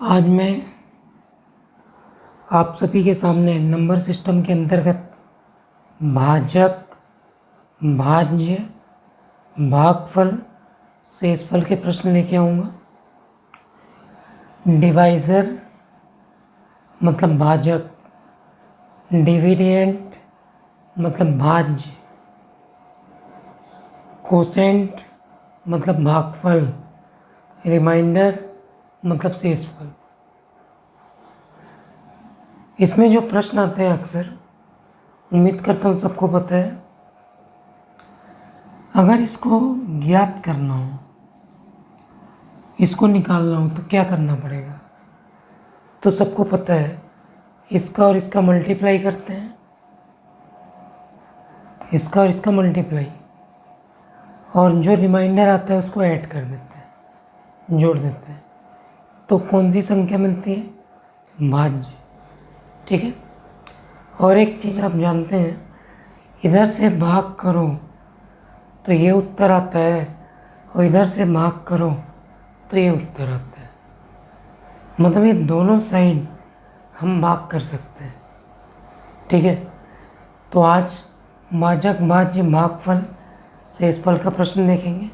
आज मैं आप सभी के सामने नंबर सिस्टम के अंतर्गत भाजक, भाज्य, भागफल, शेषफल के प्रश्न लेके आऊँगा। डिवाइज़र मतलब भाजक, डिविडेंड मतलब भाज्य, कोसेंट मतलब भागफल, रिमाइंडर मतलब शेषफल। इसमें जो प्रश्न आते हैं अक्सर, उम्मीद करता हूँ सबको पता है। अगर इसको ज्ञात करना हो, इसको निकालना हो तो क्या करना पड़ेगा? तो सबको पता है, इसका और इसका मल्टीप्लाई करते हैं, इसका और इसका मल्टीप्लाई, और जो रिमाइंडर आता है उसको ऐड कर देते हैं, जोड़ देते हैं। तो कौन सी संख्या मिलती है? भाज्य। ठीक है। और एक चीज़ आप जानते हैं, इधर से भाग करो तो ये उत्तर आता है, और इधर से भाग करो तो ये उत्तर आता है। मतलब ये दोनों साइड हम भाग कर सकते हैं। ठीक है। तो आज भाजक, भाज्य, भागफल, शेषफल का प्रश्न देखेंगे।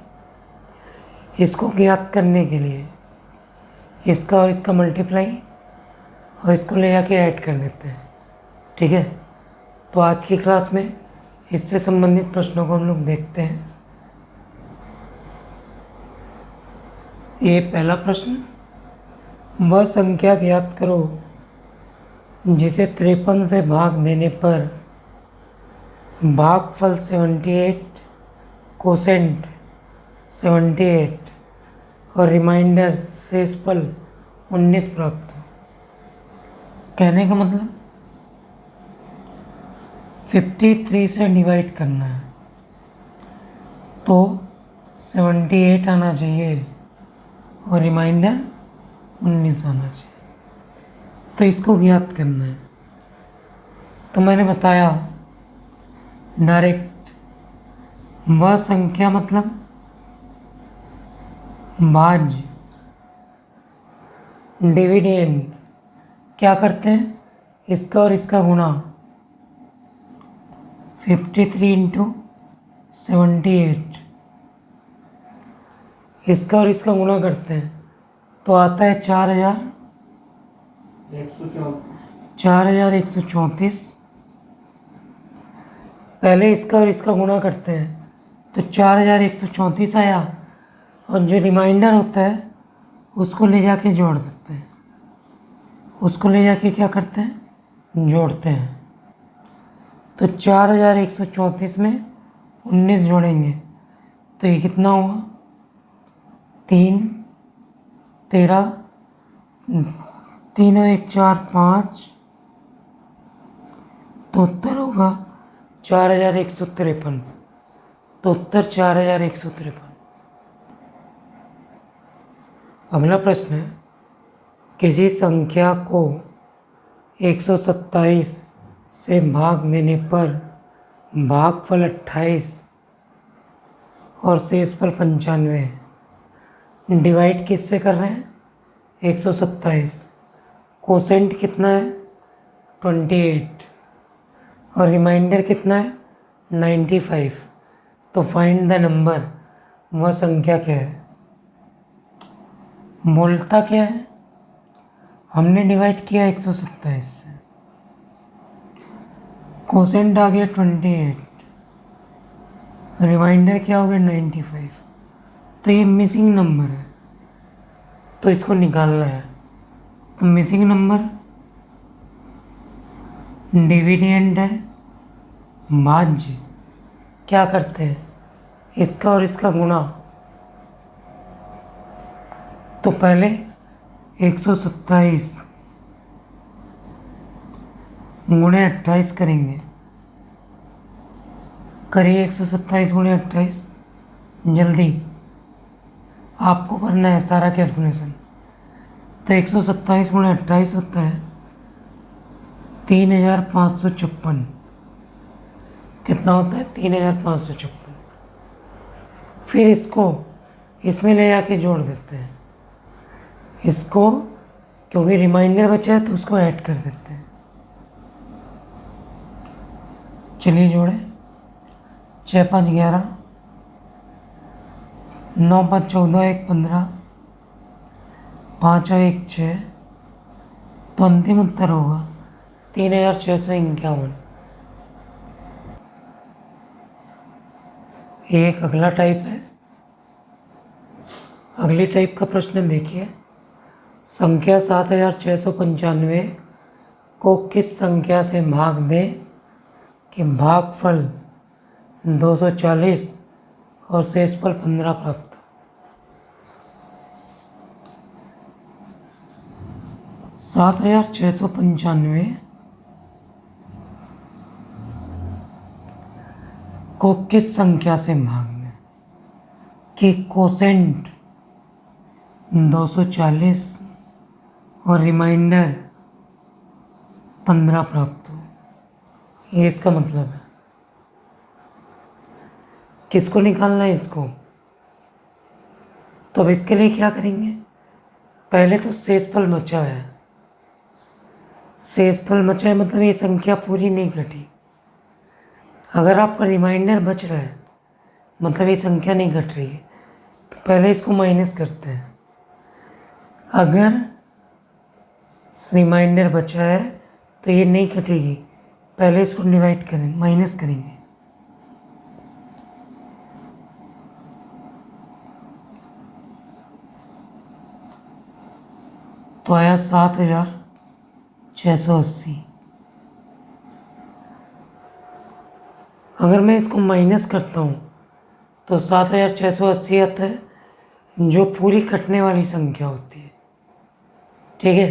इसको ज्ञात करने के लिए इसका और इसका मल्टीप्लाई और इसको ले जाके ऐड कर देते हैं। ठीक है। तो आज की क्लास में इससे संबंधित प्रश्नों को हम लोग देखते हैं। ये पहला प्रश्न, वह संख्या ज्ञात करो जिसे 53 से भाग देने पर भागफल 78, कोसेंट 78 और रिमाइंडर शेषफल 19 प्राप्त हो। कहने का मतलब 53 से डिवाइड करना है तो 78 आना चाहिए और रिमाइंडर 19 आना चाहिए। तो इसको ज्ञात करना है। तो मैंने बताया डायरेक्ट, वह संख्या मतलब भाज्य, डिविडेंड क्या करते हैं, इसका और इसका गुणा, 53 इंटू 78, इसका और इसका गुणा करते हैं तो आता है 4134। पहले इसका और इसका गुणा करते हैं तो 4134 आया, और जो रिमाइंडर होता है उसको ले जाके जोड़ देते हैं। उसको ले जाके क्या करते हैं? जोड़ते हैं। तो 4134 में 19 जोड़ेंगे तो ये कितना हुआ? 3, 13, 3 और 1 4, 5, तो उत्तर होगा 4153। तो उत्तर 4153। अगला प्रश्न है, किसी संख्या को 127 से भाग देने पर भागफल 28 और शेषफल 95 है। डिवाइड किससे कर रहे हैं? 127। कोसेंट कितना है? 28 और रिमाइंडर कितना है? 95। तो फाइंड द नंबर, वह संख्या क्या है? मूलता क्या है? हमने डिवाइड किया 127 से, कोसेंट आ गया 28, रिमाइंडर क्या हो गया 95। तो ये मिसिंग नंबर है, तो इसको निकालना है। तो मिसिंग नंबर डिविडेंड है, भाज्य क्या करते हैं? इसका और इसका गुणा। तो पहले 127 गुणे 28 करेंगे। करिए 127 गुणे 28, जल्दी आपको करना है सारा कैलकुलेशन। तो 127 गुणे 28 होता है 3556। कितना होता है? 3556। फिर इसको इसमें ले जाके जोड़ देते हैं। इसको क्योंकि रिमाइंडर बचा है तो उसको ऐड कर देते हैं। चलिए जोड़े, 6 5 11, 9 5 14, 1 15, 5 और 1 6, तो अंतिम उत्तर होगा 3651। एक अगला टाइप है। अगली टाइप का प्रश्न देखिए, संख्या 7695 को किस संख्या से भाग दें कि भागफल 240 और शेषफल 15 प्राप्त हो। 7695 को किस संख्या से भाग दें कि कोसेंट 240 और रिमाइंडर 15 प्राप्त हो। ये इसका मतलब है। किसको निकालना है इसको? तो अब इसके लिए क्या करेंगे? पहले तो शेषफल बचा है। शेषफल बचा है मतलब ये संख्या पूरी नहीं घटी। अगर आपका रिमाइंडर बच रहा है मतलब ये संख्या नहीं घट रही है, तो पहले इसको माइनस करते हैं। अगर रिमाइंडर बचा है तो ये नहीं घटेगी, पहले इसको डिवाइड करें, माइनस करेंगे। तो आया 7680। अगर मैं इसको माइनस करता हूँ तो 7680 आता है, जो पूरी कटने वाली संख्या होती है। ठीक है,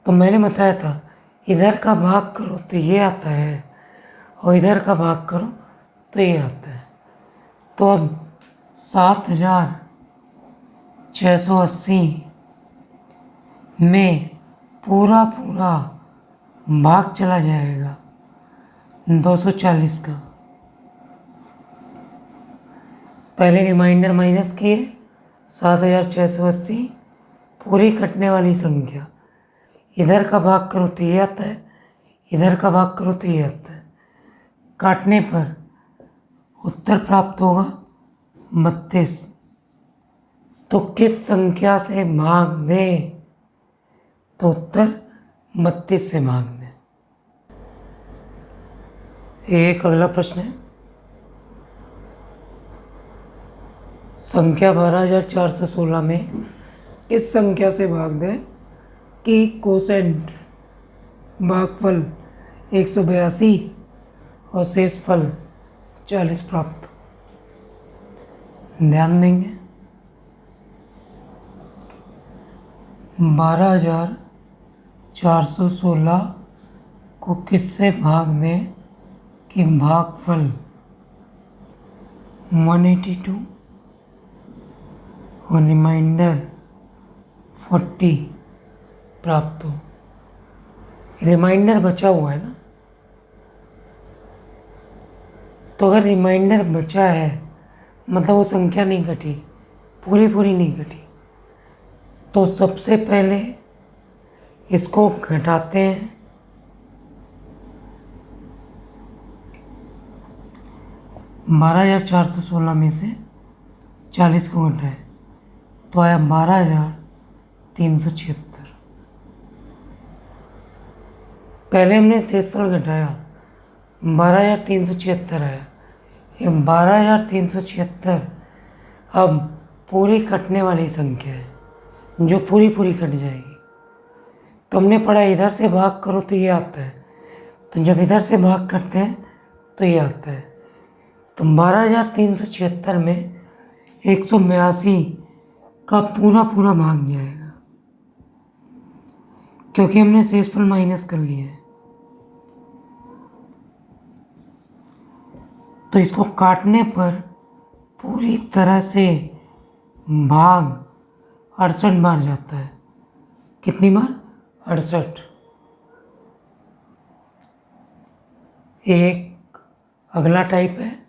तो मैंने बताया था इधर का भाग करो तो ये आता है और इधर का भाग करो तो ये आता है। तो अब 7680 में पूरा भाग चला जाएगा 240 का। पहले रिमाइंडर माइनस किए, 7680 पूरी कटने वाली संख्या, इधर का भाग करो तो ये आता है, इधर का भाग करो तो ये आता है। काटने पर उत्तर प्राप्त होगा 32। तो किस संख्या से भाग दें? तो उत्तर 32 से भाग दें। एक अगला प्रश्न है, संख्या 12416 में इस संख्या से भाग दें कि कोसेंट भागफल 182 और शेषफल 40 प्राप्त हो। ध्यान देंगे, 12416 को किससे भाग दें कि भागफल 182 और रिमाइंडर 40 प्राप्त हो। रिमाइंडर बचा हुआ है ना, तो अगर रिमाइंडर बचा है मतलब वो संख्या नहीं घटी, पूरी नहीं घटी, तो सबसे पहले इसको घटाते हैं। बारह 12416 में से 40 को घटाए तो आया 12376। पहले हमने शेषफल घटाया, 12376 आया। ये 12376 अब पूरी कटने वाली संख्या है, जो पूरी कट जाएगी। तो हमने पढ़ा इधर से भाग करो तो ये आता है, तो जब इधर से भाग करते हैं तो ये आता है। तो 12376 में 182 का पूरा भाग जाएगा, क्योंकि हमने शेषफल माइनस कर लिया है। तो इसको काटने पर पूरी तरह से भाग 68 बार जाता है। कितनी बार? 68। एक अगला टाइप है,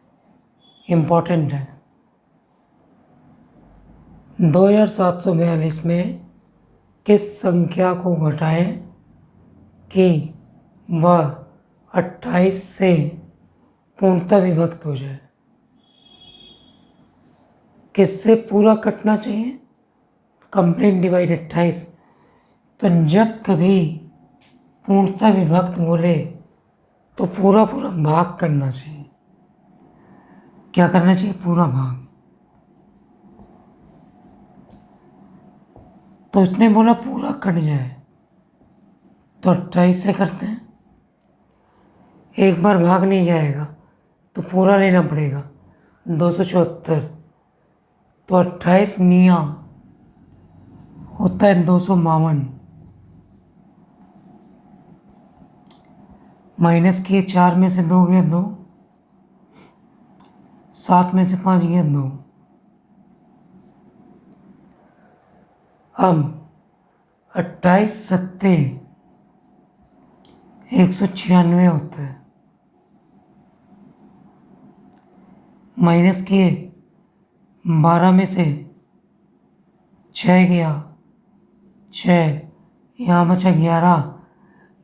इम्पोर्टेंट है। 2742 में किस संख्या को घटाएं कि वह 28 से पूर्णतः विभक्त हो जाए। किससे पूरा कटना चाहिए? Complete divide 28। तो जब कभी पूर्णतः विभक्त बोले तो पूरा पूरा भाग करना चाहिए। क्या करना चाहिए? पूरा भाग। तो उसने बोला पूरा कट जाए, तो 28 से करते हैं। एक बार भाग नहीं जाएगा तो पूरा लेना पड़ेगा, 274। तो 28 निया होता है 252। माइनस किए, 4 में से 2 गया 2, 7 में से 5 गया 2। अब 28 सत्ते 196 होता है। माइनस किए, 12 में से 6 गया 6, यहाँ बचा 11,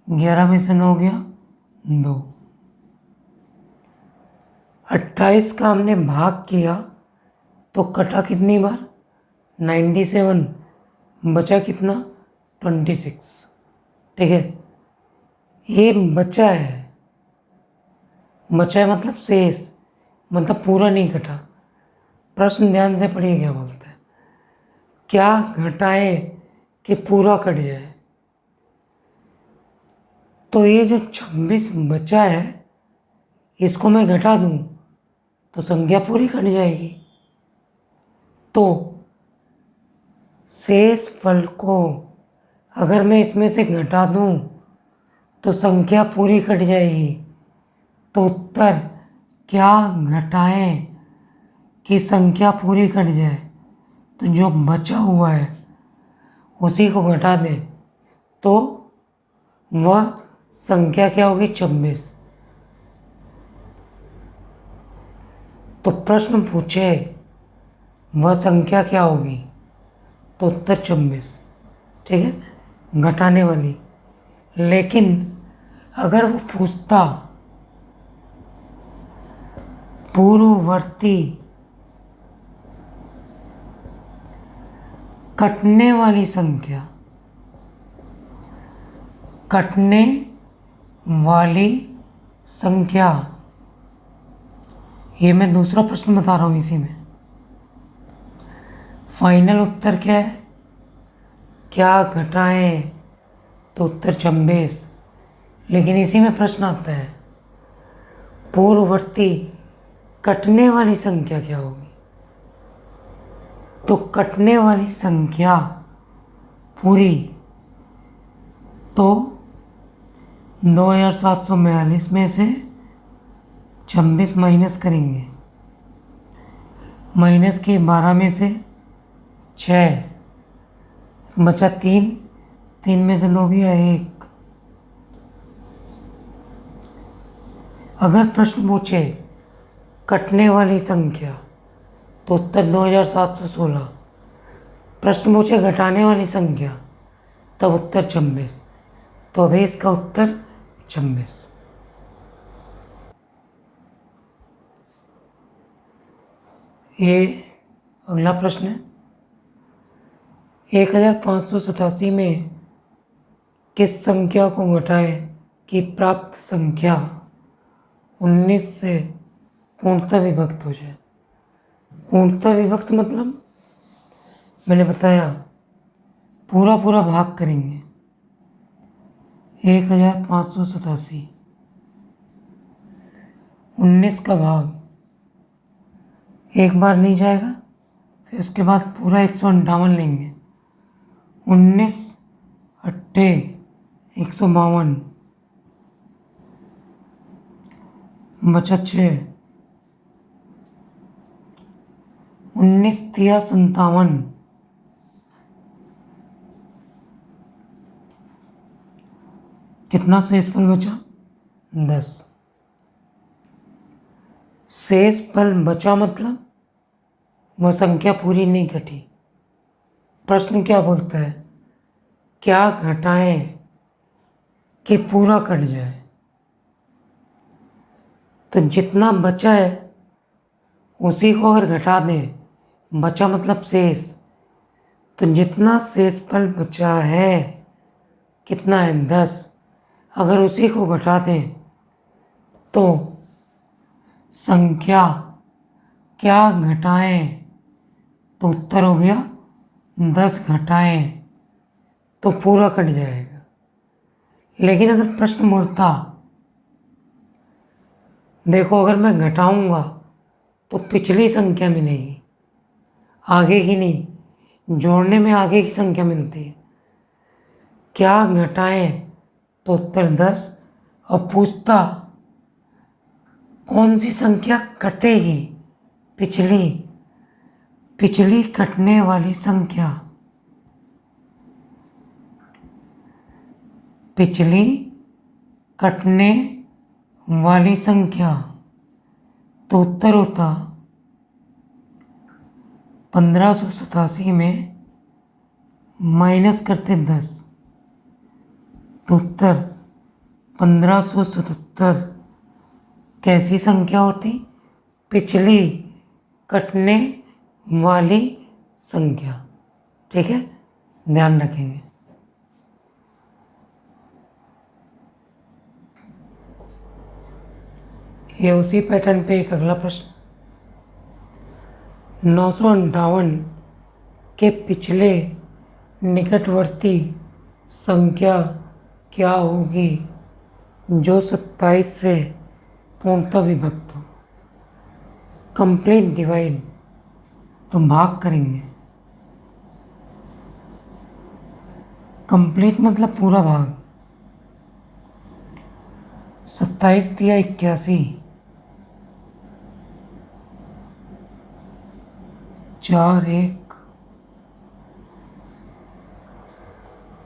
11 में से 9 गया 2। 28 का हमने भाग किया तो कटा कितनी बार? 97। बचा कितना? 26। ठीक है, ये बचा है। बचा है मतलब शेष, मतलब पूरा नहीं कटा। प्रश्न ध्यान से पढ़िए क्या बोलता है। क्या घटाए कि पूरा कट जाए? तो ये जो 26 बचा है, इसको मैं घटा दूं तो संख्या पूरी कट जाएगी। तो शेष फल को अगर मैं इसमें से घटा दूं तो संख्या पूरी कट जाएगी। तो उत्तर क्या घटाएं कि संख्या पूरी कट जाए? तो जो बचा हुआ है उसी को घटा दें तो वह संख्या क्या होगी? 26। तो प्रश्न पूछे वह संख्या क्या होगी, तो उत्तर 26। ठीक है, घटाने वाली। लेकिन अगर वो पूछता पूर्ववर्ती कटने वाली संख्या, कटने वाली संख्या, ये मैं दूसरा प्रश्न बता रहा हूँ इसी में। फाइनल उत्तर क्या है? क्या घटाएं? तो उत्तर 26। लेकिन इसी में प्रश्न आता है पूर्ववर्ती कटने वाली संख्या क्या होगी? तो कटने वाली संख्या पूरी, तो 2742 में से 26 माइनस करेंगे। माइनस के 12 में से 6 बचा 3, 3 में से 2 गया 1। अगर प्रश्न पूछे कटने वाली संख्या तो उत्तर 2716। प्रश्न पूछे घटाने वाली संख्या तब उत्तर 26। तो अभी इसका उत्तर 26। ये अगला प्रश्न है। 1587 में किस संख्या को घटाएं कि प्राप्त संख्या 19 से पूर्णतः विभक्त हो जाए? पूर्णतः विभक्त मतलब मैंने बताया पूरा पूरा भाग करेंगे। 1587 19 का भाग एक बार नहीं जाएगा, फिर उसके बाद पूरा 158 लेंगे। 19 अट्ठे 152 बचा 6। 19 तिया 57, कितना शेष फल बचा? 10। शेष फल बचा मतलब वह संख्या पूरी नहीं घटी। प्रश्न क्या बोलता है? क्या घटाएं कि पूरा कट जाए। तो जितना बचा है उसी को अगर घटा दें, बचा मतलब शेष, तो जितना शेषफल बचा है कितना है 10, अगर उसी को घटा दें तो संख्या क्या घटाएं, तो उत्तर हो गया 10 घटाएं तो पूरा कट जाएगा। लेकिन अगर प्रश्न बोलता देखो अगर मैं घटाऊंगा तो पिछली संख्या मिलेगी, आगे की नहीं, जोड़ने में आगे की संख्या मिलती है, क्या घटाएं तो उत्तर 10, और पूछता कौन सी संख्या कटेगी, पिछली कटने वाली संख्या, पिछली कटने वाली संख्या, तो उत्तर होता 1587 में माइनस करते 10, तो उत्तर 1577 कैसी संख्या होती, पिछली कटने वाली संख्या। ठीक है, ध्यान रखेंगे। ये उसी पैटर्न पे एक अगला प्रश्न, 958 के पिछले निकटवर्ती संख्या क्या होगी जो 27 से पूर्णतः विभक्त हो। कंप्लीट डिवाइड, तो भाग करेंगे, कंप्लीट मतलब पूरा भाग, 27 दिया 81, 4 1,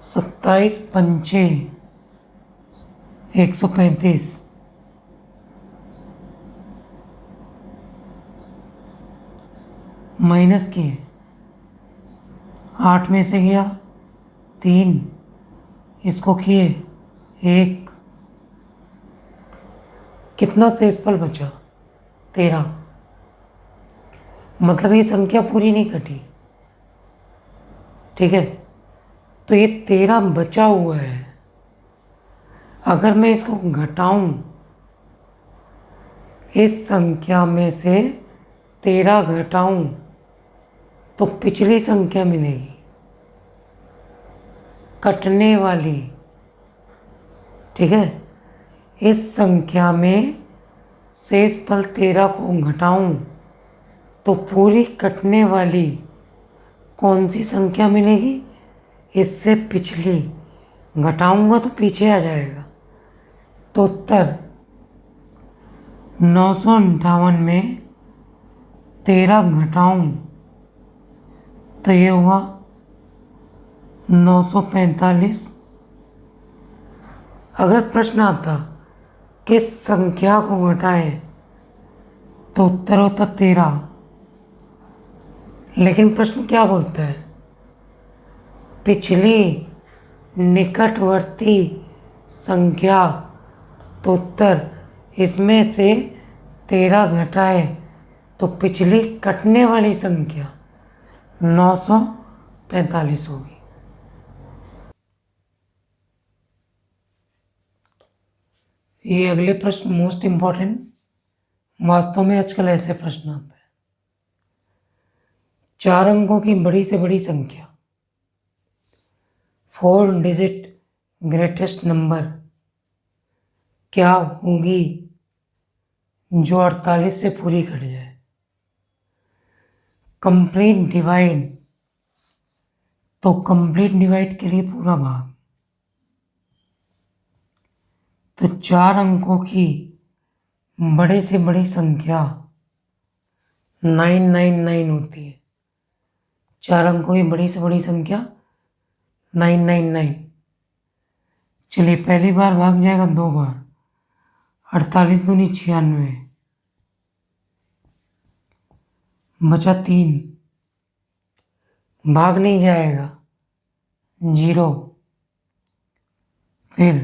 27 पंचे 135, माइनस किए, 8 में से गया 3, इसको किए 1, कितना शेषफल बचा 13, मतलब ये संख्या पूरी नहीं कटी। ठीक है, तो ये 13 बचा हुआ है, अगर मैं इसको घटाऊं, इस संख्या में से 13 घटाऊं तो पिछली संख्या मिलेगी कटने वाली। ठीक है, इस संख्या में शेषफल 13 को घटाऊं तो पूरी कटने वाली कौन सी संख्या मिलेगी, इससे पिछली, घटाऊंगा तो पीछे आ जाएगा। तो उत्तर 958 में 13 घटाऊं तो ये हुआ 945। अगर प्रश्न आता किस संख्या को घटाएं तो उत्तर होता 13, लेकिन प्रश्न क्या बोलता है, पिछली निकटवर्ती संख्या, तो उत्तर इसमें से 13 घटाए तो पिछली कटने वाली संख्या 945 होगी। ये अगले प्रश्न मोस्ट इंपॉर्टेंट, वास्तव में आजकल ऐसे प्रश्न आते हैं। 4 अंकों की बड़ी से बड़ी संख्या, 4 डिजिट ग्रेटेस्ट नंबर क्या होगी जो 48 से पूरी कट जाए। कंप्लीट डिवाइड, तो कंप्लीट डिवाइड के लिए पूरा भाग, तो 4 अंकों की बड़े से बड़ी संख्या 999 होती है। 4 अंकों की बड़ी से बड़ी संख्या 999। चलिए पहली बार भाग जाएगा 2 बार, 48 दूनी 96, बचा 3, भाग नहीं जाएगा 0, फिर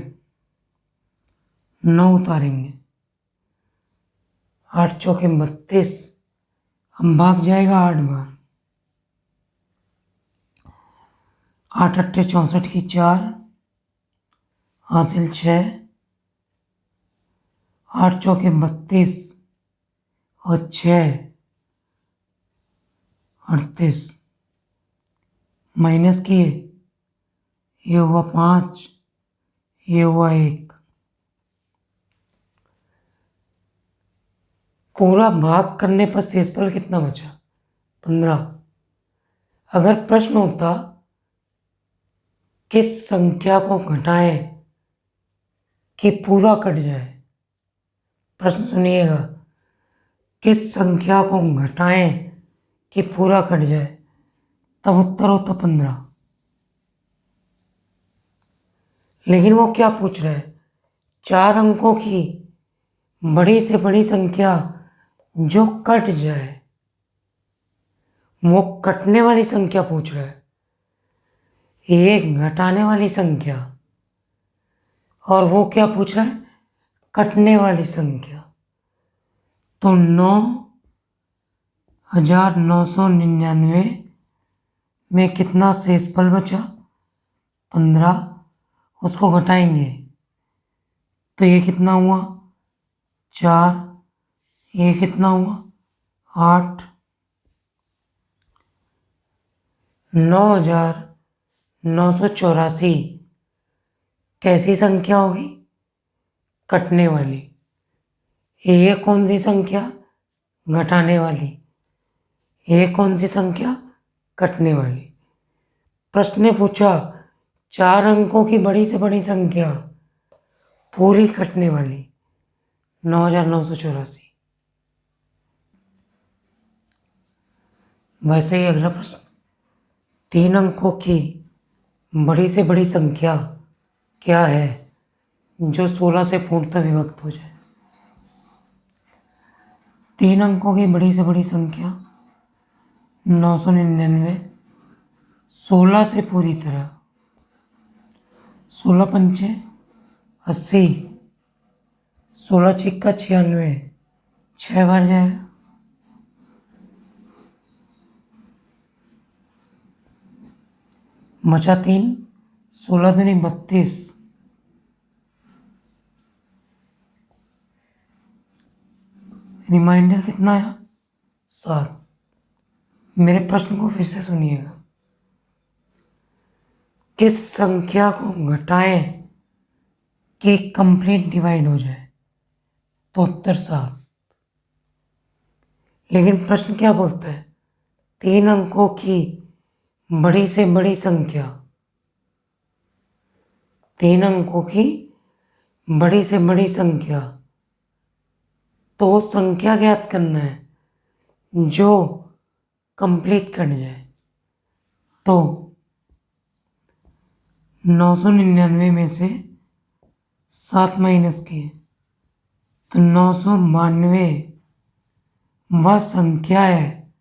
9 उतारेंगे, 8 चौके 32, हम भाग जाएगा 8 बार, 8 अट्ठे 64 की 4, हासिल 6, 8 चौके 32 और 6 38, माइनस किए, ये हुआ 5, ये हुआ 1। पूरा भाग करने पर शेषफल कितना बचा? 15। अगर प्रश्न होता किस संख्या को घटाएं कि पूरा कट जाए, प्रश्न सुनिएगा, किस संख्या को घटाएं कि पूरा कट जाए, तब उत्तर होता 15। लेकिन वो क्या पूछ रहा है? 4 अंकों की बड़ी से बड़ी संख्या जो कट जाए, वो कटने वाली संख्या पूछ रहा है, ये घटाने वाली संख्या, और वो क्या पूछ रहा है? कटने वाली संख्या। तो 9,999 में कितना शेषफल बचा? 15। उसको घटाएंगे तो ये कितना हुआ? 4। ये कितना हुआ? 8। 9,984 कैसी संख्या होगी? कटने वाली। ये कौन सी संख्या? घटाने वाली। ये कौन सी संख्या? कटने वाली। प्रश्न ने पूछा 4 अंकों की बड़ी से बड़ी संख्या पूरी कटने वाली, 9,984। वैसे ही अगला प्रश्न, 3 अंकों की बड़ी से बड़ी संख्या क्या है जो 16 से पूर्णतः विभक्त हो जाए? 3 अंकों की बड़ी से बड़ी संख्या 999, 16 से पूरी तरह, 16 पंचे 80, 16 छिक्का 96, 6 बार जाएगा। बचा 3, 16 दूनी 32, रिमाइंडर कितना आया? 7। मेरे प्रश्न को फिर से सुनिएगा, किस संख्या को घटाएं कि कंप्लीट डिवाइड हो जाए? तो उत्तर 7। लेकिन प्रश्न क्या बोलता है? 3 अंकों की बड़ी से बड़ी संख्या, 3 अंकों की बड़ी से बड़ी संख्या, तो संख्या ज्ञात करना है जो कंप्लीट कट जाए। तो 999 में से 7 माइनस किए तो 992 वह संख्या है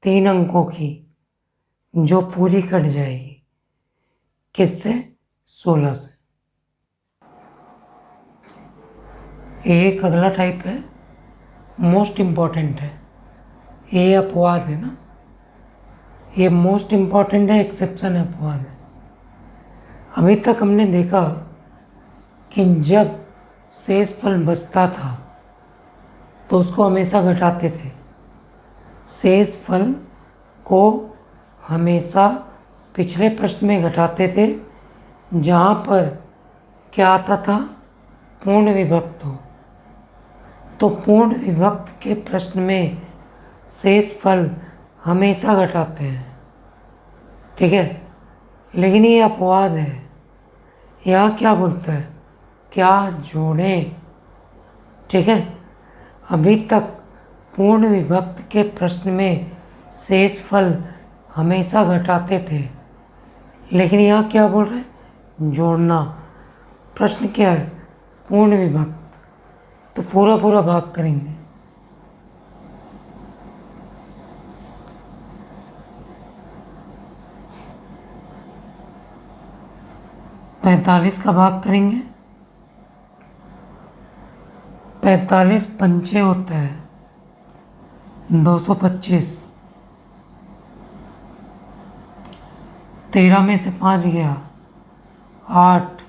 3 अंकों की जो पूरी कट जाएगी। किससे? 16 से। एक अगला टाइप है, मोस्ट इम्पॉर्टेंट है, ये अपवाद है ना, ये मोस्ट इम्पॉर्टेंट है, एक्सेप्शन है, अपवाद है। अभी तक हमने देखा कि जब शेषफल बचता था तो उसको हमेशा घटाते थे। शेषफल को हमेशा पिछले प्रश्न में घटाते थे जहाँ पर क्या आता था? पूर्ण विभक्त हो। तो पूर्ण विभक्त के प्रश्न में शेषफल हमेशा घटाते हैं, ठीक है। लेकिन ये अपवाद है, यहाँ क्या बोलता है? क्या जोड़ें, ठीक है। अभी तक पूर्ण विभक्त के प्रश्न में शेषफल हमेशा घटाते थे, लेकिन यहाँ क्या बोल रहे हैं? जोड़ना। प्रश्न क्या है? पूर्ण विभक्त, तो पूरा पूरा भाग करेंगे। 45 का भाग करेंगे, 45 पंचे होता है 225। 13 में से 5 गया 8,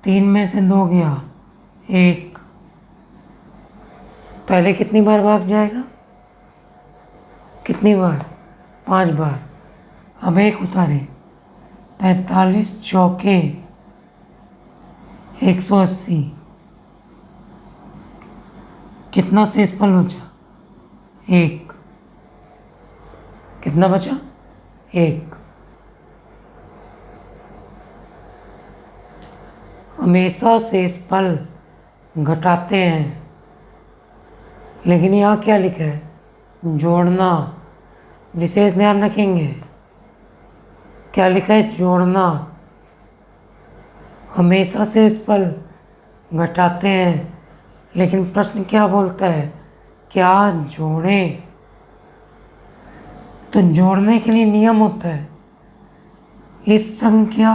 3 में से 2 गया 1। पहले कितनी बार भाग जाएगा? कितनी बार? 5 बार। अब 1 उतारे, 45 चौके 180। कितना शेषफल बचा? 1। कितना बचा? 1। हमेशा शेषफल घटाते हैं, लेकिन यहाँ क्या लिखा है? जोड़ना। विशेष ध्यान रखेंगे, क्या लिखा है? जोड़ना। हमेशा शेषफल घटाते हैं, लेकिन प्रश्न क्या बोलता है? क्या जोड़ें? तो जोड़ने के लिए नियम होता है, इस संख्या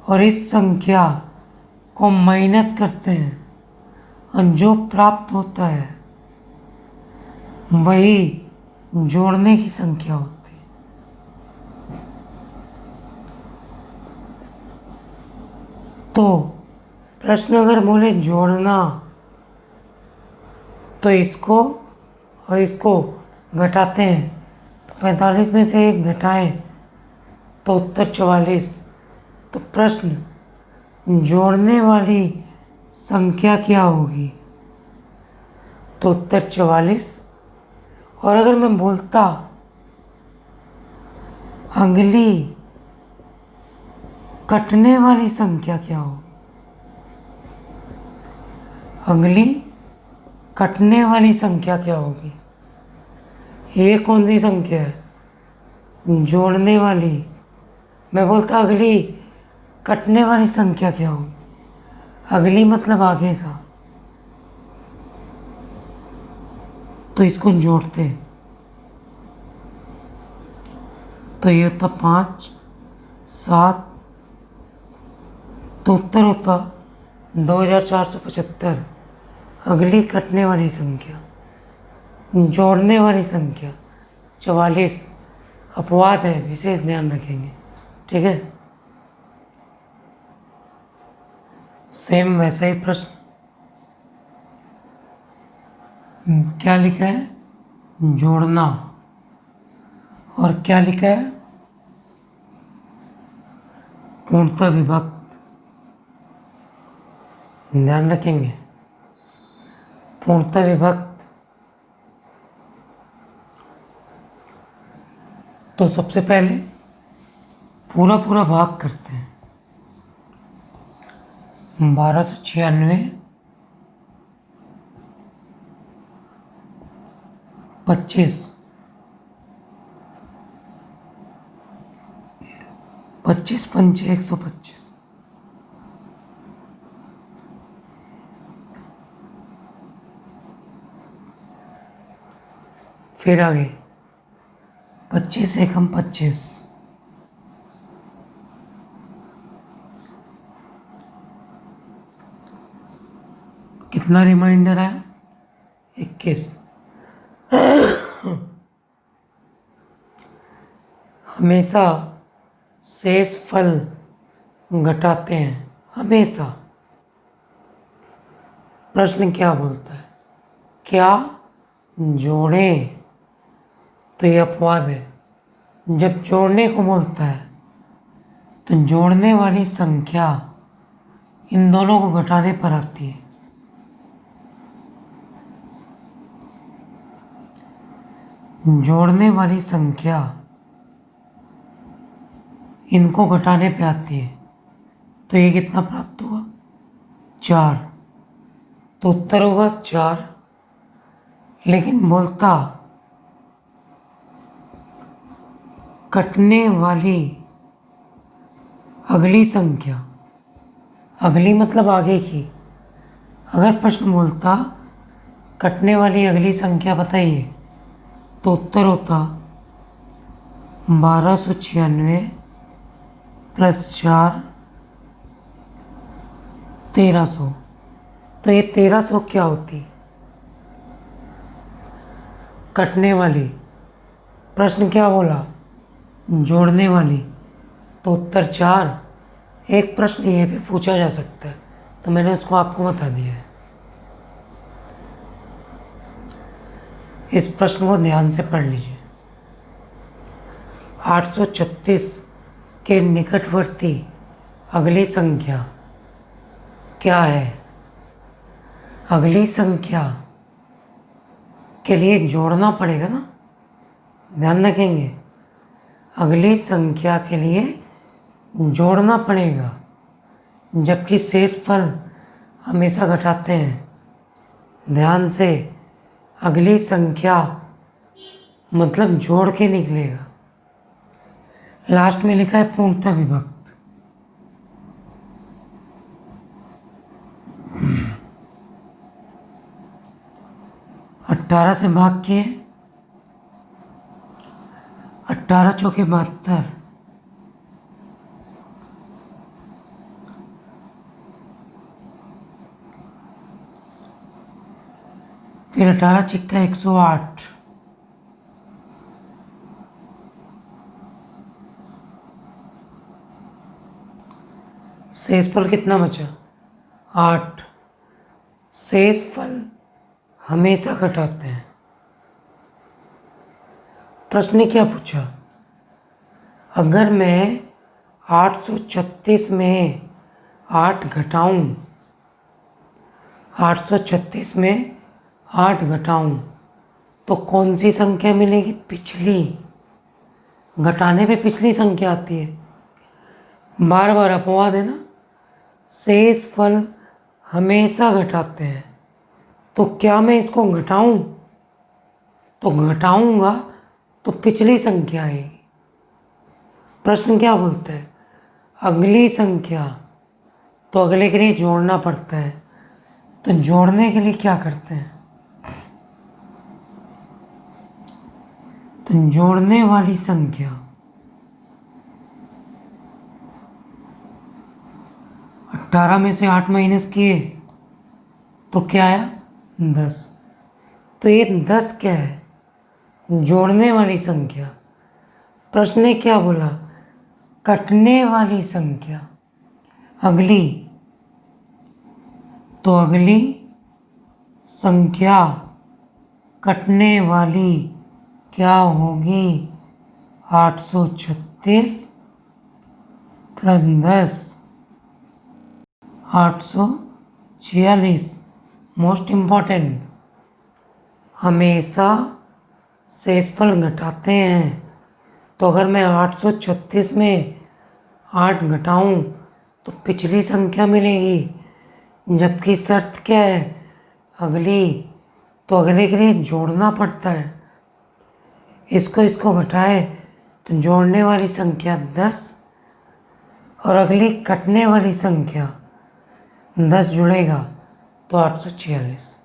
और इस संख्या को माइनस करते हैं और जो प्राप्त होता है वही जोड़ने की संख्या होती है। तो प्रश्न अगर बोले जोड़ना, तो इसको और इसको घटाते हैं, तो 45 में से 1 घटाएं तो उत्तर 44। तो प्रश्न जोड़ने वाली संख्या क्या होगी? तो उत्तर 44। और अगर मैं बोलता अगली कटने वाली संख्या क्या होगी? अगली कटने वाली संख्या क्या होगी? ये कौन सी संख्या है? जोड़ने वाली। मैं बोलता अगली कटने वाली संख्या क्या होगी? अगली मतलब आगे का, तो इसको जोड़ते हैं, तो ये होता 5, 7, तो उत्तर होता 2475। अगली कटने वाली संख्या, जोड़ने वाली संख्या 44। अपवाद है, विशेष ध्यान रखेंगे, ठीक है। सेम वैसा ही प्रश्न, क्या लिखा है? जोड़ना। और क्या लिखा है? पूर्णतः विभक्त। ध्यान रखेंगे, पूर्णतः विभक्त। तो सबसे पहले पूरा पूरा भाग करते हैं। 1296 25 25 पंचे 125। फिर आगे 25 एकम 25। कितना रिमाइंडर आया? 21। हमेशा शेषफल घटाते हैं, हमेशा। प्रश्न क्या बोलता है? क्या जोड़ें? तो ये अपवाद है। जब जोड़ने को बोलता है तो जोड़ने वाली संख्या इन दोनों को घटाने पर आती है। जोड़ने वाली संख्या इनको घटाने पे आती है, तो ये कितना प्राप्त हुआ? 4। तो उत्तर होगा 4। लेकिन बोलता कटने वाली अगली संख्या, अगली मतलब आगे की। अगर प्रश्न बोलता कटने वाली अगली संख्या बताइए, तो उत्तर होता 1296 + 4 1300। तो ये 1300 क्या होती? कटने वाली। प्रश्न क्या बोला? जोड़ने वाली। तो उत्तर 4। एक प्रश्न ये भी पूछा जा सकता है, तो मैंने उसको आपको बता दिया है। इस प्रश्न को ध्यान से पढ़ लीजिए। 836 के निकटवर्ती अगली संख्या क्या है? अगली संख्या के लिए जोड़ना पड़ेगा ना, ध्यान रखेंगे। अगली संख्या के लिए जोड़ना पड़ेगा, जबकि शेषफल हमेशा घटाते हैं। ध्यान से, अगली संख्या मतलब जोड़ के निकलेगा। लास्ट में लिखा है पूर्णतः विभक्त। अट्ठारह से भाग किए, 18 चौके 72, फिर 18 छिक्का 108, शेषफल कितना बचा? 8। शेषफल हमेशा घटाते हैं। प्रश्न ने क्या पूछा? अगर मैं 836 में 8 घटाऊं, 836 में 8 घटाऊं तो कौन सी संख्या मिलेगी? पिछली। घटाने पे पिछली संख्या आती है। बार बार अपवाद है ना। शेषफल हमेशा घटाते हैं, तो क्या मैं इसको घटाऊं? तो घटाऊंगा तो पिछली संख्या आएगी। प्रश्न क्या बोलता है? अगली संख्या, तो अगले के लिए जोड़ना पड़ता है। तो जोड़ने के लिए क्या करते हैं? तो जोड़ने वाली संख्या 18 में से 8 माइनस किए तो क्या आया? 10। तो ये 10 क्या है? जोड़ने वाली संख्या। प्रश्न ने क्या बोला? कटने वाली संख्या। अगली, तो अगली संख्या कटने वाली क्या होगी? 836 प्लस 10, 846। मोस्ट इम्पॉर्टेंट, हमेशा शेषफल घटाते हैं। तो अगर मैं 836 में 8 घटाऊं तो पिछली संख्या मिलेगी, जबकि शर्त क्या है? अगली। तो अगले के लिए जोड़ना पड़ता है। इसको घटाए तो जोड़ने वाली संख्या 10 और अगली कटने वाली संख्या 10 जुड़ेगा तो 846।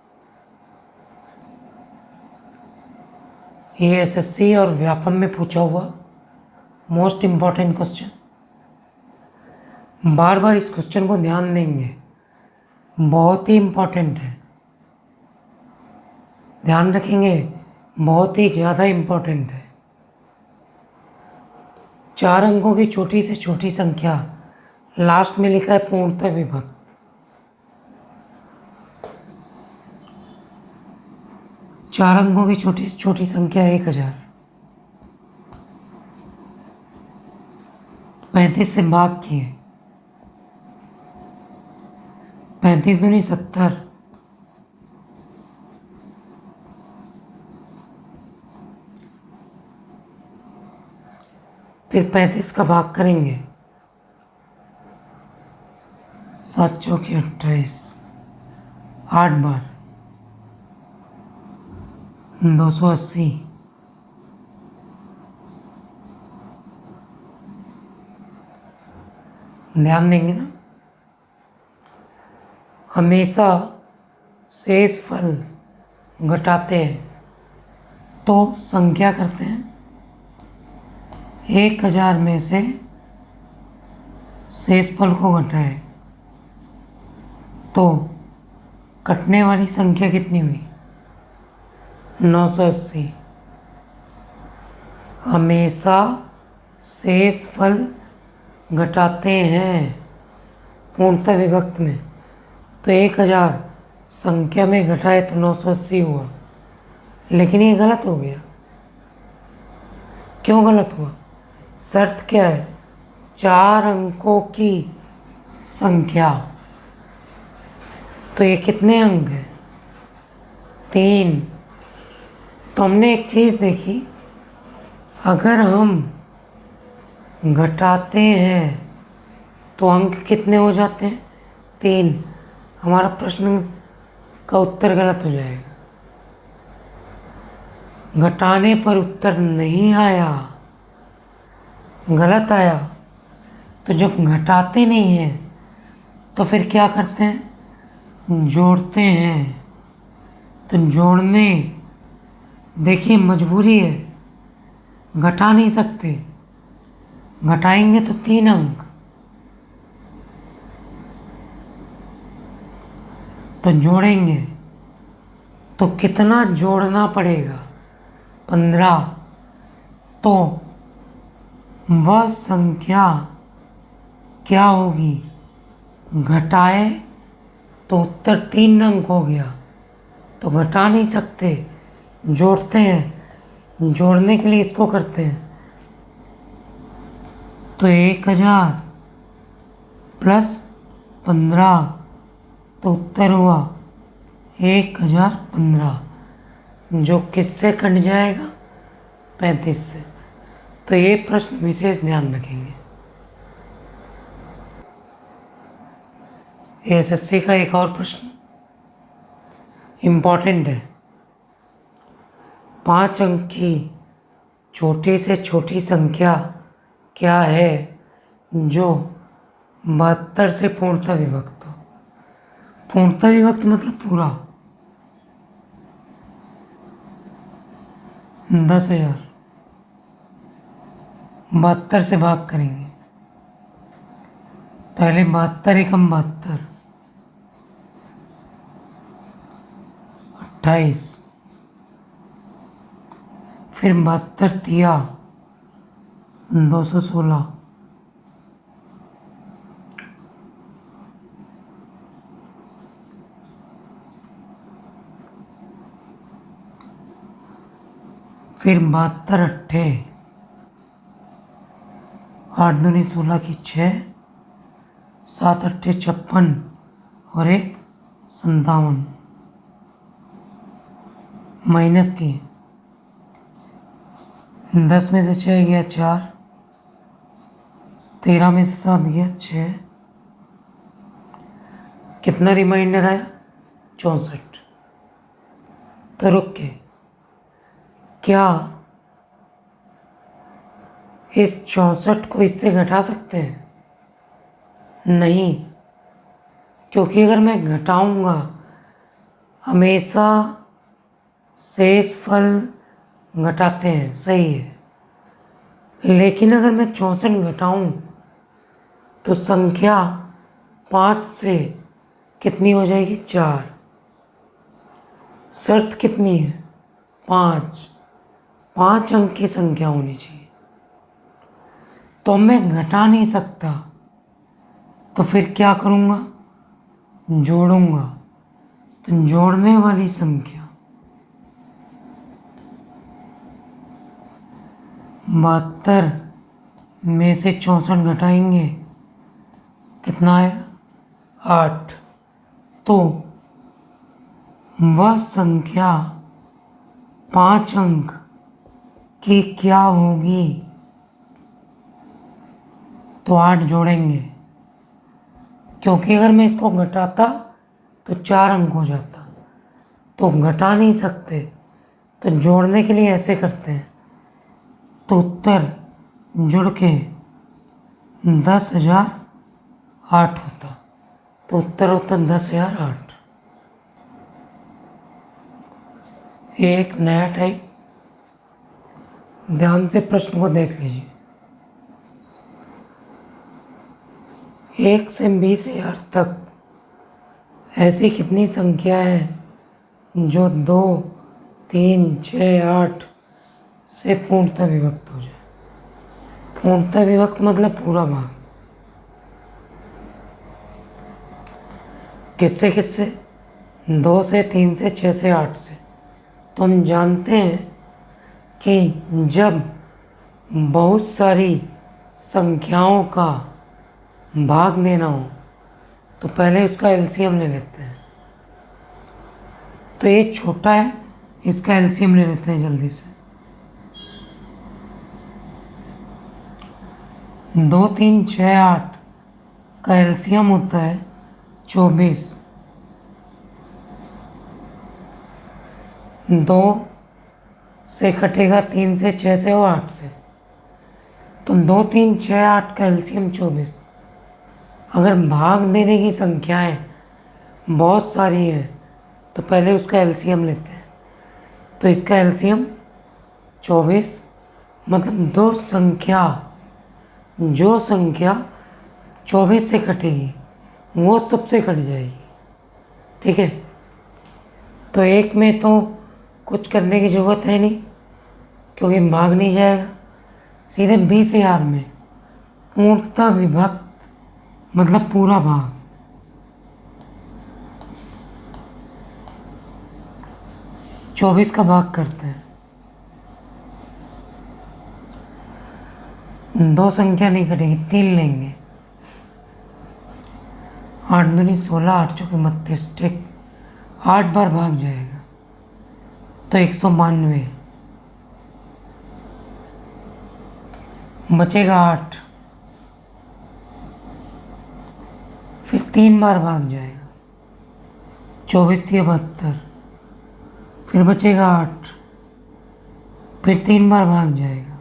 ये एसएससी और व्यापम में पूछा हुआ मोस्ट इम्पॉर्टेंट क्वेश्चन। बार बार इस क्वेश्चन को ध्यान देंगे, बहुत ही इम्पॉर्टेंट है। ध्यान रखेंगे, बहुत ही ज़्यादा इम्पॉर्टेंट है। 4 अंकों की छोटी से छोटी संख्या, लास्ट में लिखा है पूर्णतः विभक्त। चार अंकों की छोटी से छोटी संख्या 1000। 35 से भाग किए, 35 दूनी 70, फिर 35 का भाग करेंगे, 7 चौके 28, 8 बार 280, ध्यान देंगे ना। हमेशा शेषफल घटाते हैं तो संख्या करते हैं 1000 में से शेषफल को घटाए तो कटने वाली संख्या कितनी हुई? 980। हमेशा शेष फल घटाते हैं पूर्णतः विभक्त में, तो 1000 संख्या में घटाए तो 980 हुआ, लेकिन ये गलत हो गया। क्यों गलत हुआ? शर्त क्या है? 4 अंकों की संख्या। तो ये कितने अंक हैं? 3। तो हमने एक चीज़ देखी, अगर हम घटाते हैं तो अंक कितने हो जाते हैं? 3। हमारा प्रश्न का उत्तर गलत हो जाएगा। घटाने पर उत्तर नहीं आया, गलत आया। तो जब घटाते नहीं हैं तो फिर क्या करते हैं? जोड़ते हैं। तो जोड़ने, देखिए मजबूरी है, घटा नहीं सकते, घटाएंगे तो 3 अंक। तो जोड़ेंगे तो कितना जोड़ना पड़ेगा? 15। तो वह संख्या क्या होगी? घटाए तो उत्तर 3 अंक हो गया, तो घटा नहीं सकते, जोड़ते हैं। जोड़ने के लिए इसको करते हैं, तो 1000 प्लस 15, तो उत्तर हुआ 1015, जो किससे कट जाएगा? 35 से। तो ये प्रश्न विशेष ध्यान रखेंगे। एसएससी का एक और प्रश्न इम्पॉर्टेंट है। 5 अंक की छोटी से छोटी संख्या क्या है जो 72 से पूर्णतः विभक्त हो? पूर्णतः विभक्त मतलब पूरा। 10,000 72 से भाग करेंगे। पहले 72 एकम 72, 28, फिर 72 तिया 216, फिर 72 अट्ठे 8 दूनी 16 की 6, 7 अट्ठे 56 और 1 57, माइनस की 10 में से 6 गया 4, 13 में से 7 गया 6, कितना रिमाइंडर आया? 64। तो रुक के, क्या इस 64 को इससे घटा सकते हैं? नहीं, क्योंकि अगर मैं घटाऊंगा, हमेशा शेष फल घटाते हैं, सही है। लेकिन अगर मैं 64 घटाऊं तो संख्या 5 से कितनी हो जाएगी? 4। शर्त कितनी है? 5 अंक की संख्या होनी चाहिए। तो मैं घटा नहीं सकता, तो फिर क्या करूँगा? जोड़ूंगा। तो जोड़ने वाली संख्या 72 में से 64 घटाएंगे, कितना आएगा? 8। तो वह संख्या 5 अंक की क्या होगी? तो 8 जोड़ेंगे, क्योंकि अगर मैं इसको घटाता तो 4 अंक हो जाता, तो घटा नहीं सकते, तो जोड़ने के लिए ऐसे करते हैं। तो उत्तर जुड़ के 10,008 होता, तो उत्तर होता 10,008। एक नया टाइप, ध्यान से प्रश्न को देख लीजिए। 1 से 20,000 तक ऐसी कितनी संख्या है जो 2, 3, 6, 8 से पूर्णतः विभक्त हो जाए। पूर्णतः विभक्त मतलब पूरा भाग। किससे किससे? 2 से, 3 से, 6 से, 8 से। तो हम जानते हैं कि जब बहुत सारी संख्याओं का भाग देना हो तो पहले उसका एलसीएम ले लेते हैं। तो ये छोटा है, इसका एलसीएम ले लेते हैं जल्दी से। 2, 3, 6, 8 का एलसीएम होता है 24। 2 से कटेगा 3 से, 6 से और 8 से। तो 2, 3, 6, 8 का एलसीएम 24। अगर भाग देने की संख्याएं बहुत सारी हैं तो पहले उसका एलसीएम लेते हैं। तो इसका एलसीएम 24, मतलब जो संख्या 24 से कटेगी वो सबसे कट जाएगी। ठीक है, तो एक में तो कुछ करने की ज़रूरत है नहीं क्योंकि भाग नहीं जाएगा। सीधे 20,000 में पूर्णतः विभक्त मतलब पूरा भाग। 24 का भाग करते हैं। 2 संख्या नहीं कटेगी, 3 लेंगे। 8 दूनी 16, 8 चौके 32। ठीक, 8 बार भाग जाएगा तो 192 बचेगा 8। फिर 3 बार भाग जाएगा, 24 × 72। फिर बचेगा 8। फिर 3 बार भाग जाएगा,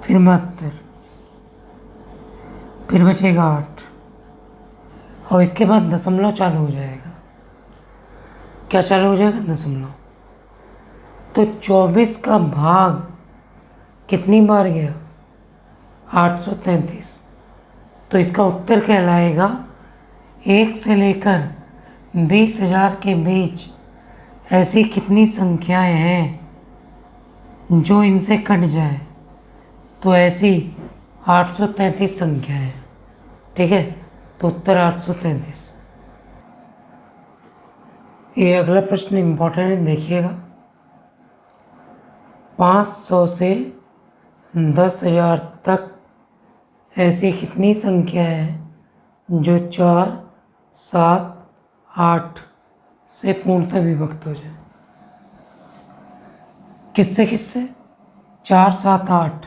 फिर 72। फिर बचेगा 8 और इसके बाद दशमलव चालू हो जाएगा। क्या चालू हो जाएगा? दशमलव। तो 24 का भाग कितनी बार गया? 833। तो इसका उत्तर कहलाएगा 1 से लेकर 20,000 के बीच ऐसी कितनी संख्याएं हैं जो इनसे कट जाए। तो ऐसी 833 संख्याएं हैं। ठीक है, तो उत्तर 833। ये अगला प्रश्न इम्पोर्टेंट है, देखिएगा। 500 से 10,000 तक ऐसी कितनी संख्या है जो 4, 7, 8 से पूर्णतः विभक्त हो जाए। किससे किससे? 4, 7, 8।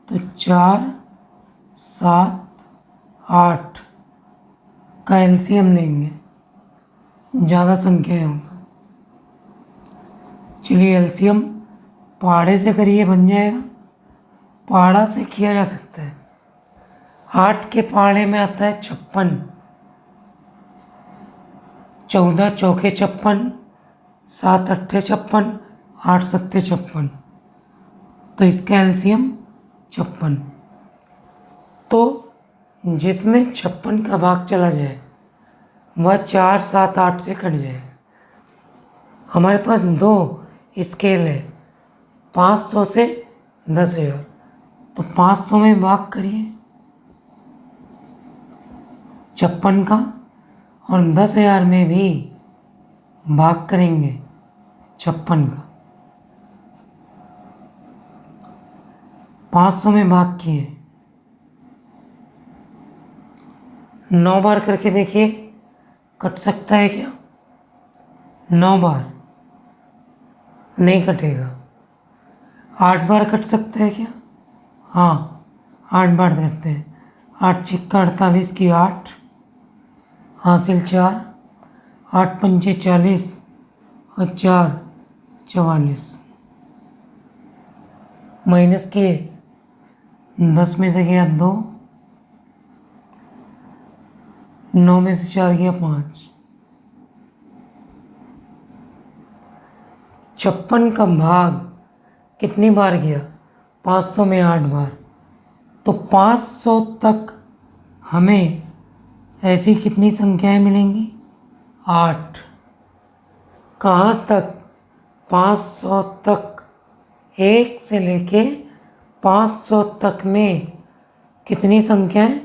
तो 4, 7, 8 का एलसीएम लेंगे, ज़्यादा संख्या है उनका। चलिए एलसीएम पहाड़े से करिए, बन जाएगा। पहाड़ा से किया जा सकता है। 8 के पहाड़े में आता है 56। 14 चौके 56, 7 अट्ठे 56, 8 सत्ते 56। तो इसका एलसीएम 56। तो जिसमें 56 का भाग चला जाए वह 4, 7, 8 से कट जाएगा। हमारे पास 2 स्केल है, 500 से 10,000। तो 500 में भाग करिए 56 का, और 10,000 में भी भाग करेंगे 56 का। 500 में भाग किए, 9 बार करके देखिए कट सकता है क्या? 9 बार नहीं कटेगा। 8 बार कट सकता है क्या? हाँ, 8 बार करते हैं। 8 छिक्का 48 की 8, हासिल 4, 8 पंचे 40 और 4 44। माइनस किए, 10 में से गया 2, 9 में से 4 गया 5। 56 का भाग कितनी बार गया? 500 में 8 बार। तो 500 तक हमें ऐसी कितनी संख्याएं मिलेंगी? 8। कहाँ तक? 500 तक। 1 से लेके 500 तक में कितनी संख्याएं?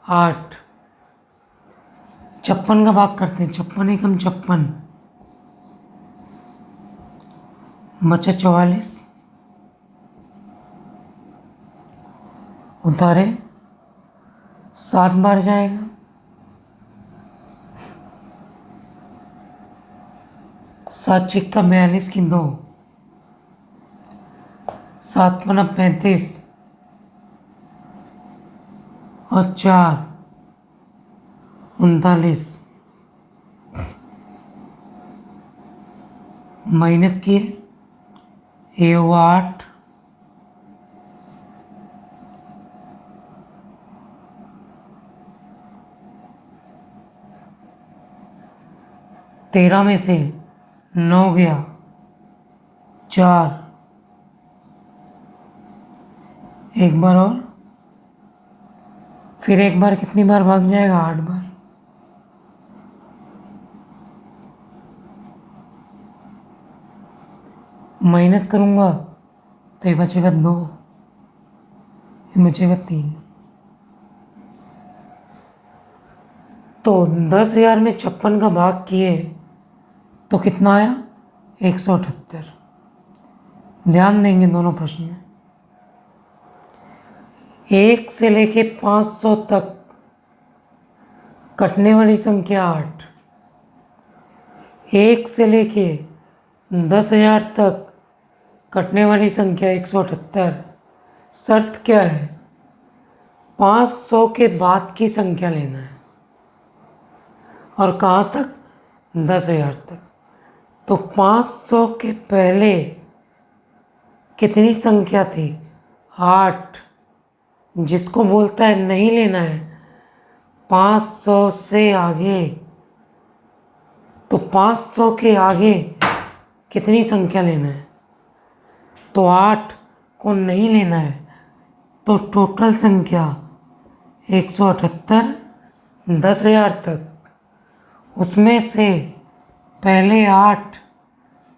8। 56 का भाग करते हैं। 56 एकम 56, बचा 44। उतारे 7 बार जाएगा। 7 छिक्का 42 की 2, 7 पना 35 और 4 39। माइनस किए, ये हुआ 8। तेरह में से 9 गया, 4, एक बार और, फिर एक बार कितनी बार भाग जाएगा? 8 बार। माइनस करूंगा तो ये बचेगा 2, ये बचेगा 3। तो 10,000 में 56 का भाग किए तो कितना आया? 178। ध्यान देंगे दोनों प्रश्न में। 1 से लेके 500 तक कटने वाली संख्या 8। 1 से लेके 10,000 तक कटने वाली संख्या 178। शर्त क्या है? 500 के बाद की संख्या लेना है। और कहाँ तक? 10,000 तक। तो 500 के पहले कितनी संख्या थी? 8, जिसको बोलता है नहीं लेना है 500 से आगे। तो 500 के आगे कितनी संख्या लेना है? तो 8 को नहीं लेना है। तो टोटल संख्या 178 10,000 तक, उसमें से पहले 8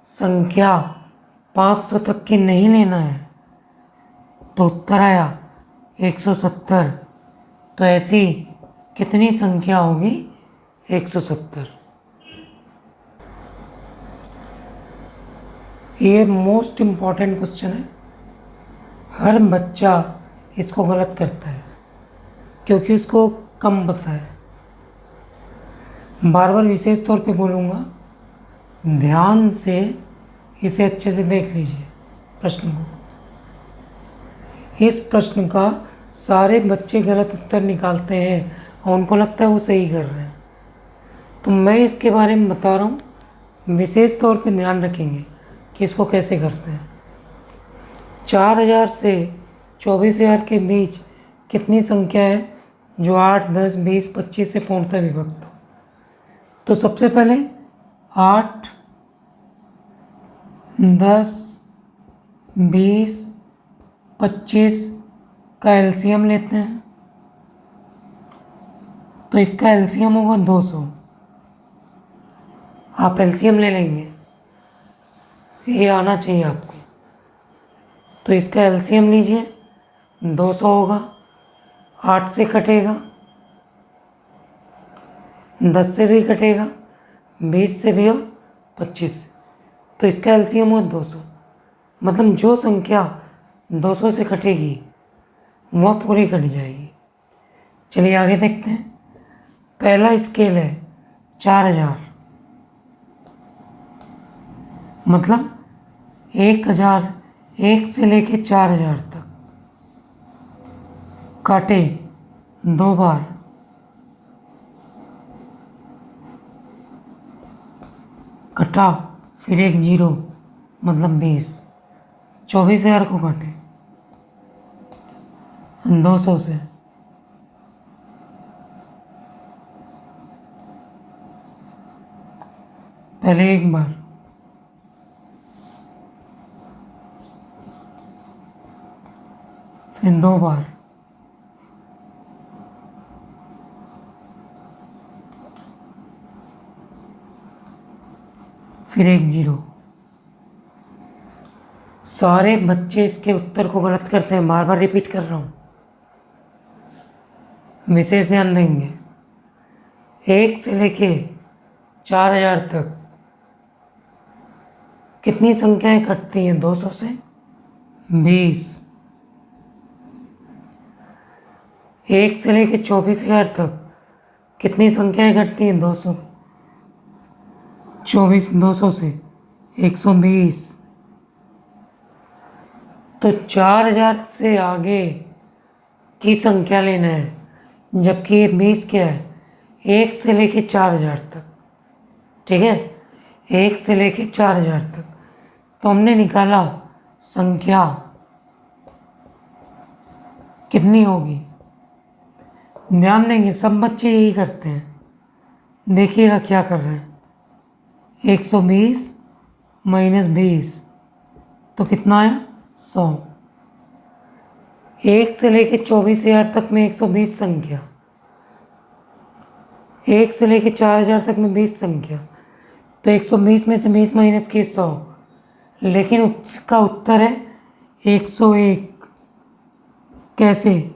संख्या 500 तक की नहीं लेना है। तो उत्तर आया 170। तो ऐसी कितनी संख्या होगी? 170। ये मोस्ट इम्पॉर्टेंट क्वेश्चन है। हर बच्चा इसको गलत करता है क्योंकि उसको कम पता है। बार बार विशेष तौर पे बोलूँगा, ध्यान से इसे अच्छे से देख लीजिए प्रश्न को। इस प्रश्न का सारे बच्चे गलत उत्तर निकालते हैं और उनको लगता है वो सही कर रहे हैं। तो मैं इसके बारे में बता रहा हूँ, विशेष तौर पे ध्यान रखेंगे कि इसको कैसे करते हैं। 4,000 से 24,000 के बीच कितनी संख्या है जो 8, 10, 20, 25 से पूर्णतः विभक्त हो? तो सबसे पहले 8, 10, 20, 25 का एलसीएम लेते हैं। तो इसका एलसीएम होगा 200। आप एलसीएम ले लेंगे, ये आना चाहिए आपको। तो इसका एलसीएम लीजिए, 200 होगा, 8 से कटेगा, 10 से भी कटेगा, 20 से भी और 25 से। तो इसका एलसीएम हुआ 200। मतलब जो संख्या 200 से कटेगी वह पूरी कट जाएगी। चलिए आगे देखते हैं। पहला स्केल है 4,000, मतलब 1,000, 1 से लेके 4,000 तक काटे 2 बार, कटा, फिर एक 0, मतलब 20। 24,000 को काटे 200 से, पहले एक बार, फिर 2 बार, फिर एक जीरो। सारे बच्चे इसके उत्तर को गलत करते हैं, बार बार रिपीट कर रहा हूँ, विशेष ध्यान देंगे। 1 से लेके 4000 तक कितनी संख्याएं कटती हैं 200 से? 20। 1 से लेके 24,000 तक कितनी संख्याएं कटती हैं 200? 200 से 120। तो 4000 से आगे की संख्या लेना है, जबकि ये 20 क्या है? 1 से लेके 4000 तक, ठीक है, 1 से लेके 4000 तक। तो हमने निकाला संख्या कितनी होगी। ध्यान देंगे, सब बच्चे यही करते हैं। देखिएगा क्या कर रहे हैं। 120 माइनस 20 तो कितना आया? 100। 1 से लेके 24,000 तक में 120 संख्या, 1 से लेके 4000 तक में 20 संख्या, तो 120 में से 20 माइनस की 100, लेकिन उसका उत्तर है 101। कैसे?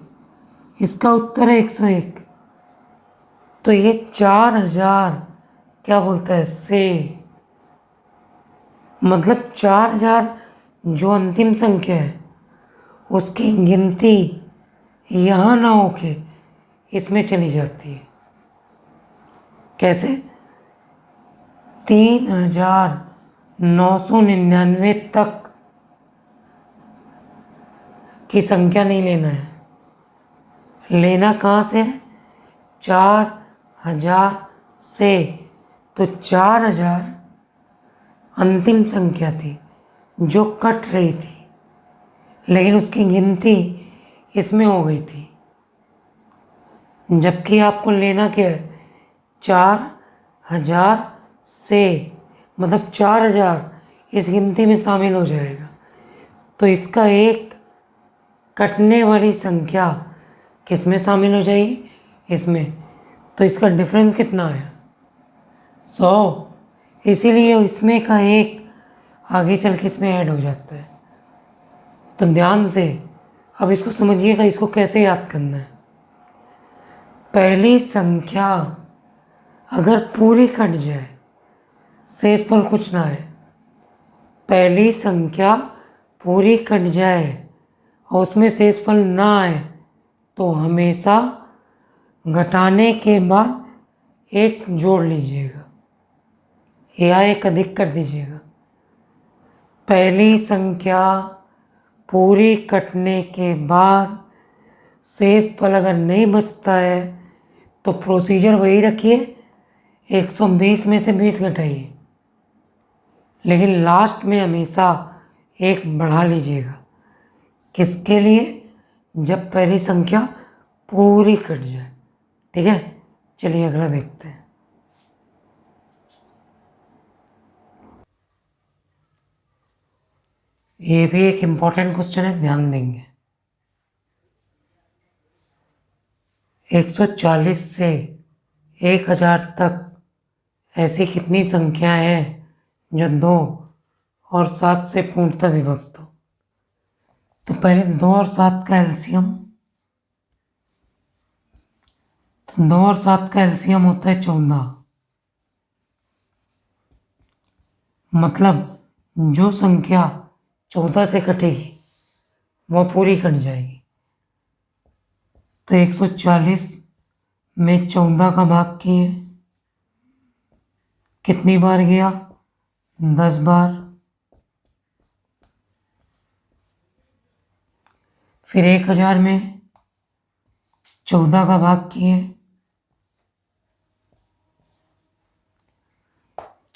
इसका उत्तर है 101। तो ये 4000 क्या बोलता है? से, मतलब 4000 जो अंतिम संख्या है उसकी गिनती यहाँ ना होके इसमें चली जाती है। कैसे? 3999 तक की संख्या नहीं लेना है। लेना कहाँ से है? 4000 से। तो 4000 अंतिम संख्या थी जो कट रही थी, लेकिन उसकी गिनती इसमें हो गई थी। जबकि आपको लेना क्या है? 4000 से, मतलब 4000 इस गिनती में शामिल हो जाएगा। तो इसका एक कटने वाली संख्या किस में शामिल हो जाएगी? इसमें। तो इसका डिफरेंस कितना है? 100। इसीलिए इसमें का एक आगे चल के इसमें ऐड हो जाता है। तो ध्यान से अब इसको समझिएगा, इसको कैसे याद करना है। पहली संख्या अगर पूरी कट जाए, शेषफल कुछ ना है, पहली संख्या पूरी कट जाए और उसमें शेषफल ना आए तो हमेशा घटाने के बाद एक जोड़ लीजिएगा या एक अधिक कर दीजिएगा। पहली संख्या पूरी कटने के बाद शेषफल अगर नहीं बचता है तो प्रोसीजर वही रखिए, 120 में से 20 घटाइए, लेकिन लास्ट में हमेशा एक बढ़ा लीजिएगा। किसके लिए? जब पहली संख्या पूरी कट जाए। ठीक है, चलिए अगला देखते हैं। ये भी एक इम्पॉर्टेंट क्वेश्चन है, ध्यान देंगे। 140 से 1000 तक ऐसी कितनी संख्याएं हैं जो 2 और 7 से पूर्णतः विभक्त हो? तो पहले 2 और 7 का एलसीएम, तो 2 और 7 का एलसीएम होता है 14। मतलब जो संख्या 14 से कटेगी वह पूरी कट जाएगी। तो 140 में 14 का भाग किए, कितनी बार गया? 10 बार। फिर 1000 में 14 का भाग किए,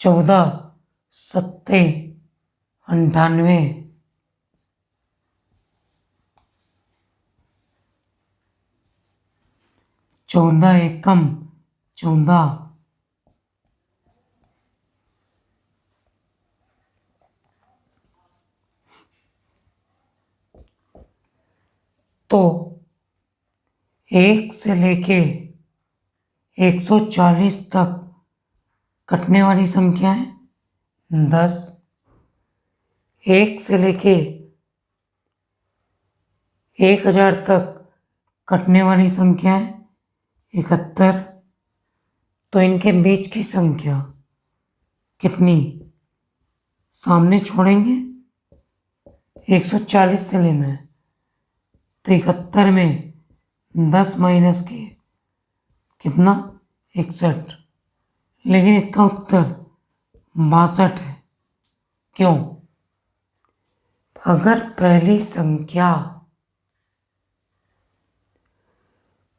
14 सत्ते 98, 14 एकम 14, तो 1 से लेके 140 तक कटने वाली संख्याएं 10, 1 से लेके 1000 तक कटने वाली संख्या है 71। तो इनके बीच की संख्या कितनी? सामने छोड़ेंगे 140 से लेना है, तो 71 में 10 माइनस के कितना? 61। लेकिन इसका उत्तर 62 है। क्यों? अगर पहली संख्या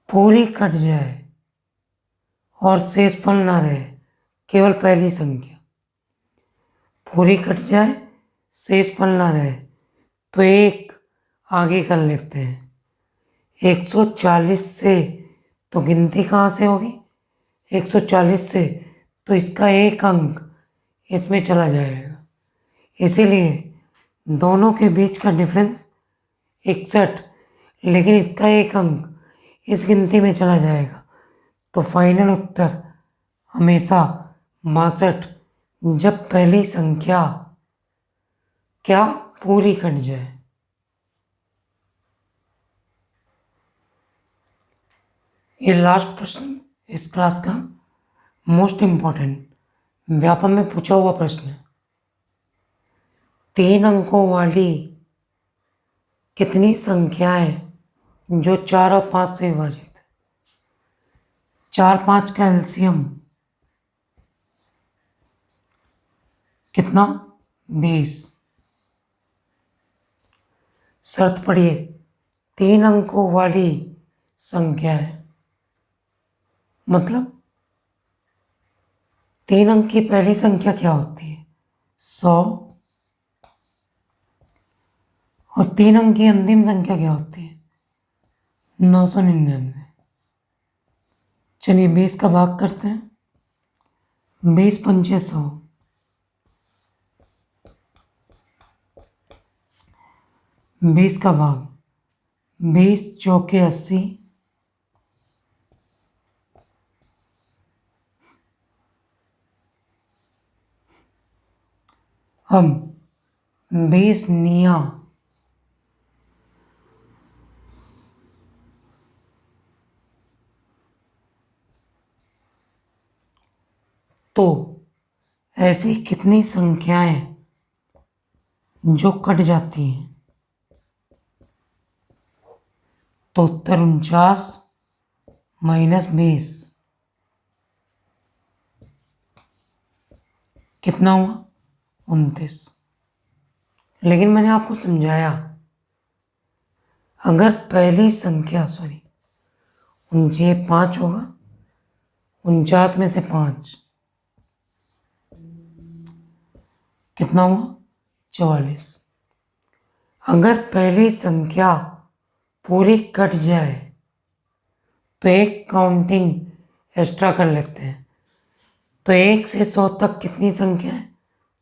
पूरी कट जाए और शेषफल ना रहे, केवल पहली संख्या पूरी कट जाए, शेषफल ना रहे, तो एक आगे कर लेते हैं 140 से। तो गिनती कहाँ से होगी? 140 से, तो इसका एक अंक इसमें चला जाएगा, इसीलिए दोनों के बीच का डिफरेंस 61, लेकिन इसका एक अंक इस गिनती में चला जाएगा। तो फाइनल उत्तर हमेशा 62, जब पहली संख्या क्या पूरी कट जाए। ये लास्ट प्रश्न इस क्लास का मोस्ट इंपॉर्टेंट व्यापम में पूछा हुआ प्रश्न है। 3 अंकों वाली कितनी संख्याएं जो 4 और 5 से विभाजित है? 4, 5 का एलसीएम कितना? 20। शर्त पढ़िए, 3 अंकों वाली संख्या है, मतलब 3 अंक की पहली संख्या क्या होती है? 100। और 3 अंक की अंतिम संख्या क्या होती है? 999। चलिए 20 का भाग करते हैं। 20 पंचे 100, 20 का भाग 20 चौके 80, अब 20 निया तो ऐसी कितनी संख्याएं जो कट जाती हैं? तो उत्तर 49 माइनस 20 कितना हुआ? 29। लेकिन मैंने आपको समझाया, अगर पहली संख्या ये 5 होगा, 49 में से 5 कितना हुआ? 44। अगर पहली संख्या पूरी कट जाए तो एक काउंटिंग एक्स्ट्रा कर लेते हैं। तो 1 से 100 तक कितनी संख्या है?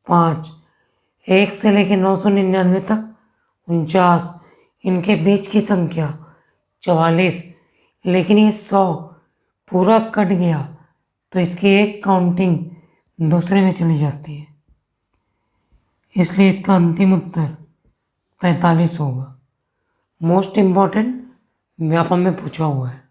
5। 1 से लेकर 999 तक 49, इनके बीच की संख्या 44। लेकिन ये 100 पूरा कट गया तो इसकी एक काउंटिंग दूसरे में चली जाती है, इसलिए इसका अंतिम उत्तर 45 होगा। मोस्ट इम्पॉर्टेंट व्यापम में पूछा हुआ है।